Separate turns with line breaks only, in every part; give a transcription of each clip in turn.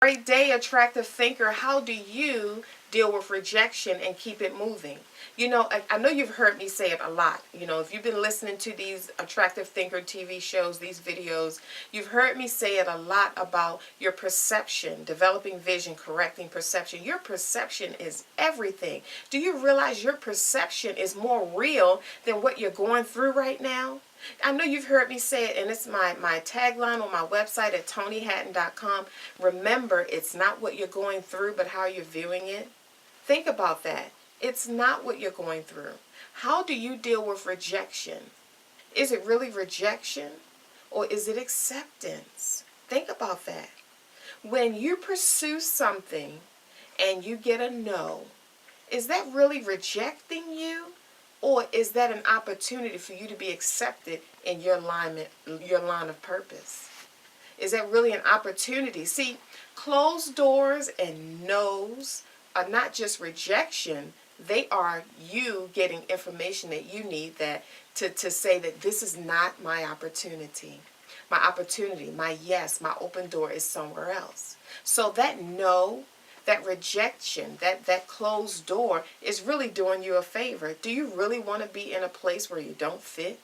Great day, attractive thinker. How do you deal with rejection and keep it moving? I know you've heard me say it a lot. If you've been listening to these attractive thinker TV shows, these videos, you've heard me say it a lot about your perception, developing vision, correcting perception. Your perception is everything. Do you realize your perception is more real than what you're going through right now? I know you've heard me say it, and it's my tagline on my website at tonyhatton.com. Remember, it's not what you're going through, but how you're viewing it. Think about that. It's not what you're going through. How do you deal with rejection? Is it really rejection, or is it acceptance? Think about that. When you pursue something and you get a no, is that really rejecting you? Or is that an opportunity for you to be accepted in your line of purpose? Is that really an opportunity? See, closed doors and no's are not just rejection. They are you getting information that you need to say that this is not my opportunity. My opportunity, my yes, my open door is somewhere else. So that no, that rejection, that closed door is really doing you a favor. Do you really want to be in a place where you don't fit,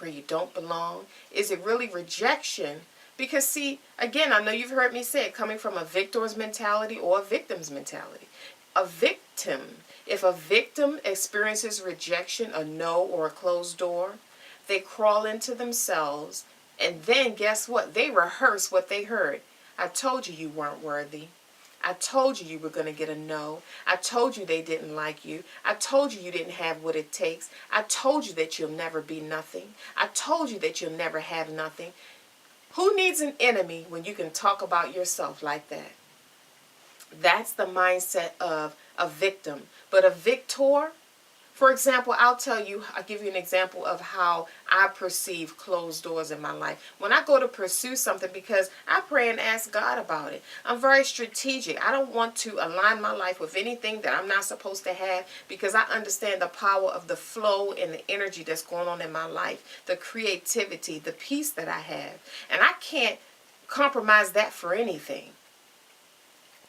where you don't belong? Is it really rejection? Because see, again, I know you've heard me say it, coming from a victor's mentality or a victim's mentality. A victim, if a victim experiences rejection, a no or a closed door, they crawl into themselves, and then guess what? They rehearse what they heard. I told you weren't worthy. I told you were going to get a no. I told you they didn't like you. I told you didn't have what it takes. I told you that you'll never be nothing. I told you that you'll never have nothing. Who needs an enemy when you can talk about yourself like that? That's the mindset of a victim. But a victor, for example, I'll give you an example of how I perceive closed doors in my life. When I go to pursue something, because I pray and ask God about it, I'm very strategic. I don't want to align my life with anything that I'm not supposed to have, because I understand the power of the flow and the energy that's going on in my life, the creativity, the peace that I have. And I can't compromise that for anything.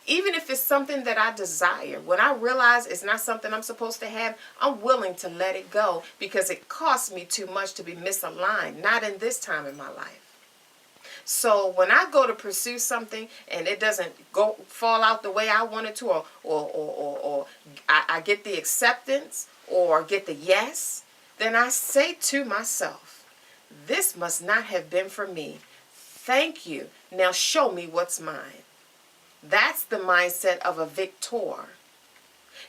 Even if it's something that I desire, when I realize it's not something I'm supposed to have, I'm willing to let it go because it costs me too much to be misaligned, not in this time in my life. So when I go to pursue something and it doesn't fall out the way I want it to, or I get the acceptance or get the yes, then I say to myself, this must not have been for me. Thank you. Now show me what's mine. That's the mindset of a victor.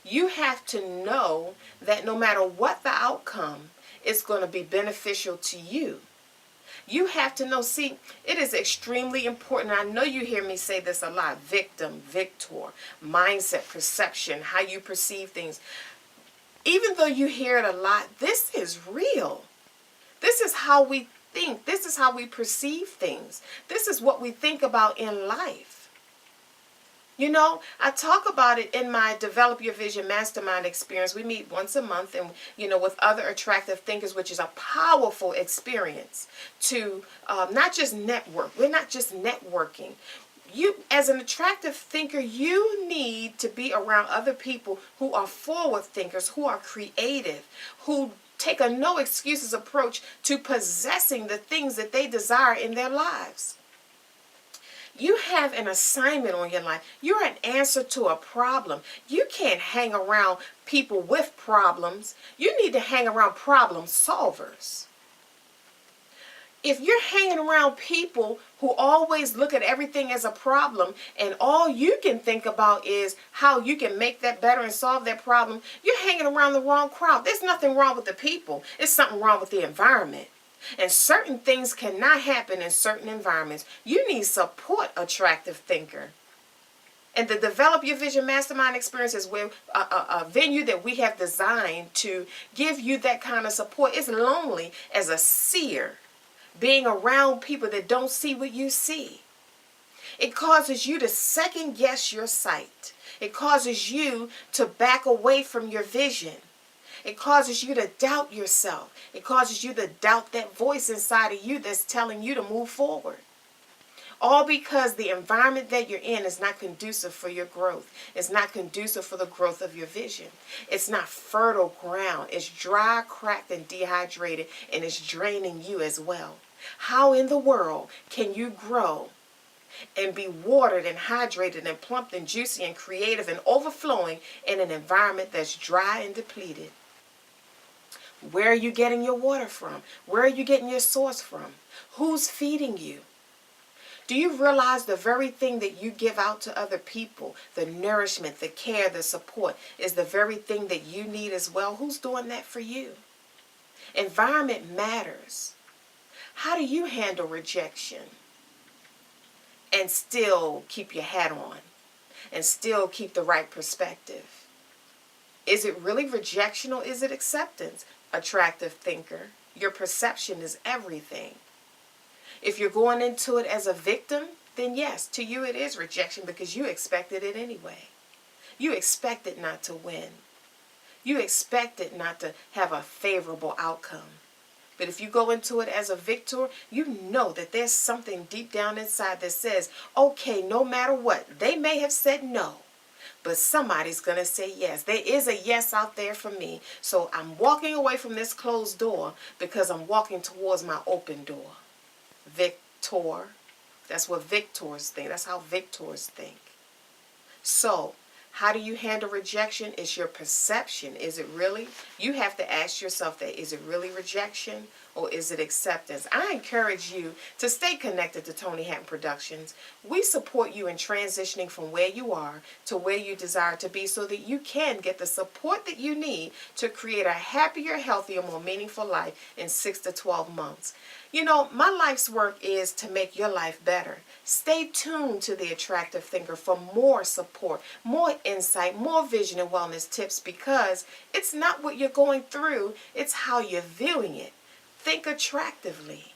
You have to know that no matter what the outcome, it's going to be beneficial to you. You have to know, see, it is extremely important. I know you hear me say this a lot. Victim, victor, mindset, perception, how you perceive things. Even though you hear it a lot, this is real. This is how we think. This is how we perceive things. This is what we think about in life. I talk about it in my Develop Your Vision Mastermind experience. We meet once a month and, with other attractive thinkers, which is a powerful experience to not just network. We're not just networking. You, as an attractive thinker, you need to be around other people who are forward thinkers, who are creative, who take a no excuses approach to possessing the things that they desire in their lives. You have an assignment on your life. You're an answer to a problem. You can't hang around people with problems. You need to hang around problem solvers. If you're hanging around people who always look at everything as a problem and all you can think about is how you can make that better and solve that problem, you're hanging around the wrong crowd. There's nothing wrong with the people. It's something wrong with the environment. And certain things cannot happen in certain environments. You need support, attractive thinker. And the Develop Your Vision Mastermind experience is where a venue that we have designed to give you that kind of support. It's lonely as a seer, being around people that don't see what you see. It causes you to second guess your sight. It causes you to back away from your vision. It causes you to doubt yourself. It causes you to doubt that voice inside of you that's telling you to move forward. All because the environment that you're in is not conducive for your growth. It's not conducive for the growth of your vision. It's not fertile ground. It's dry, cracked, and dehydrated, and it's draining you as well. How in the world can you grow and be watered and hydrated and plump and juicy and creative and overflowing in an environment that's dry and depleted? Where are you getting your water from? Where are you getting your source from? Who's feeding you? Do you realize the very thing that you give out to other people, the nourishment, the care, the support, is the very thing that you need as well? Who's doing that for you? Environment matters. How do you handle rejection and still keep your hat on and still keep the right perspective? Is it really rejection or is it acceptance? Attractive thinker, your perception is everything. If you're going into it as a victim, then yes, to you it is rejection because you expected it anyway. You expected not to win. You expected not to have a favorable outcome. But if you go into it as a victor, you know that there's something deep down inside that says, okay, no matter what, they may have said no, but somebody's going to say yes. There is a yes out there for me. So I'm walking away from this closed door because I'm walking towards my open door. Victor. That's what victors think. That's how victors think. So, how do you handle rejection? It's your perception. Is it really? You have to ask yourself that. Is it really rejection or is it acceptance? I encourage you to stay connected to Tony Hatton Productions. We support you in transitioning from where you are to where you desire to be so that you can get the support that you need to create a happier, healthier, more meaningful life in 6 to 12 months. You know, my life's work is to make your life better. Stay tuned to The Attractive Thinker for more support, more insight, more vision and wellness tips because it's not what you're going through, it's how you're viewing it. Think attractively.